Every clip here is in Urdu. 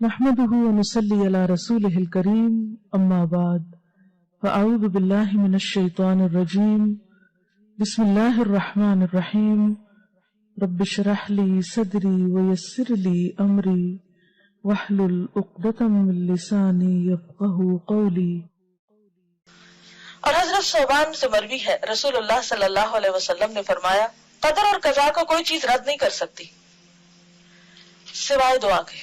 نحمده ونصلي على رسوله الكريم اما بعد فاعوذ بالله من الشيطان الرجيم بسم الله الرحمن الرحيم رب اشرح لي صدري ويسر لي امري واحلل عقدة من لساني يفقهوا قولي۔ اور حضرت صوبان سے مروی ہے رسول اللہ صلی اللہ علیہ وسلم نے فرمایا قدر اور قضا کو کوئی چیز رد نہیں کر سکتی سوائے دعا کے،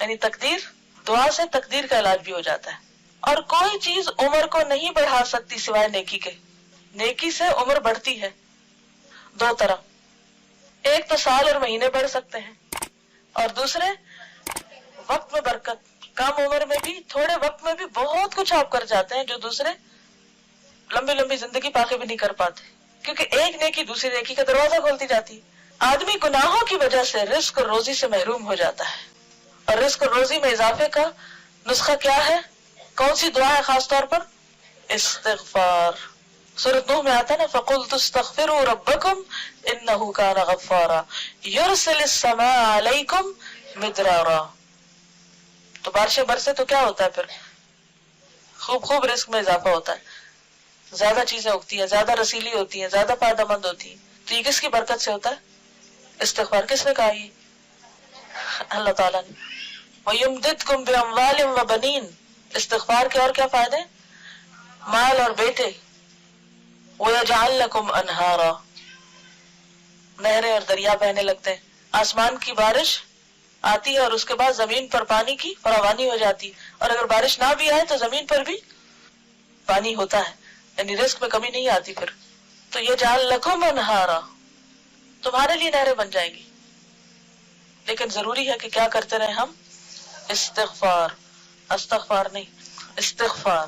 یعنی تقدیر، دعا سے تقدیر کا علاج بھی ہو جاتا ہے۔ اور کوئی چیز عمر کو نہیں بڑھا سکتی سوائے نیکی کے، نیکی سے عمر بڑھتی ہے دو طرح، ایک تو سال اور مہینے بڑھ سکتے ہیں، اور دوسرے وقت میں برکت، کم عمر میں بھی تھوڑے وقت میں بھی بہت کچھ آپ کر جاتے ہیں جو دوسرے لمبی لمبی زندگی پا کے بھی نہیں کر پاتے، کیونکہ ایک نیکی دوسری نیکی کا دروازہ کھولتی جاتی ہے۔ آدمی گناہوں کی وجہ سے رزق اور روزی سے محروم ہو جاتا ہے، اور رزق اور روزی میں اضافے کا نسخہ کیا ہے؟ کون سی دعا ہے خاص طور پر؟ استغفار۔ سورۃ نوح میں آتا ہے نا فَقُلْتُ اسْتَغْفِرُوا رَبَّكُمْ إِنَّهُ كَانَ غَفَّارًا يُرْسِلِ السَّمَاءَ عَلَيْكُمْ مِدْرَارًا۔ تو بارشیں برسے تو کیا ہوتا ہے پھر؟ خوب رزق میں اضافہ ہوتا ہے، زیادہ چیزیں اگتی ہیں، زیادہ رسیلی ہوتی ہیں، زیادہ فائدہ مند ہوتی ہیں۔ تو یہ کس کی برکت سے ہوتا ہے؟ استغفار۔ کس نے کہا یہ؟ اللہ تعالیٰ نے۔ وَيُمْدِدْكُمْ بِأَمْوَالٍ وَبَنِينَ۔ استغفار کے اور کیا فائدے؟ مال اور بیٹے۔ وَيَجْعَلْ لَكُمْ أَنْهَارًا۔ نہریں اور دریا بہنے لگتے ہیں، آسمان کی بارش آتی ہے اور اس کے بعد زمین پر پانی کی فراوانی ہو جاتی، اور اگر بارش نہ بھی آئے تو زمین پر بھی پانی ہوتا ہے، یعنی رزق میں کمی نہیں آتی پھر۔ تو يَجْعَلْ لَكُمْ أَنْهَارًا، تمہارے لیے نہریں بن جائیں گی، لیکن ضروری ہے کہ کیا کرتے رہے ہم؟ استغفار، استغفار نہیں، استغفار۔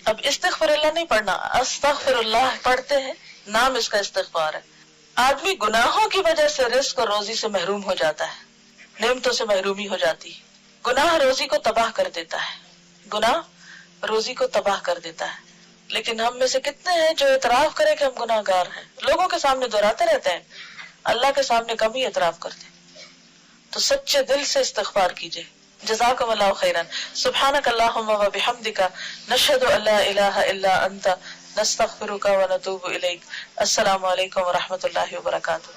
اب استغفر اللہ نہیں پڑھنا، استغفر اللہ پڑھتے ہیں، نام اس کا استغفار ہے۔ آدمی گناہوں کی وجہ سے رزق اور روزی سے محروم ہو جاتا ہے، نعمتوں سے محرومی ہو جاتی ہے۔ گناہ روزی کو تباہ کر دیتا ہے، گناہ روزی کو تباہ کر دیتا ہے۔ لیکن ہم میں سے کتنے ہیں جو اعتراف کریں کہ ہم گناہ گار ہیں؟ لوگوں کے سامنے دہراتے رہتے ہیں، اللہ کے سامنے کم ہی اعتراف کرتے ہیں۔ تو سچے دل سے استغفار کیجئے۔ جزاکم اللہ خیرا۔ سبحانک اللہم و بحمدک، نشہد ان لا الہ الا انت، نستغفرک و نتوب الیک۔ السلام علیکم و رحمۃ اللہ وبرکاتہ۔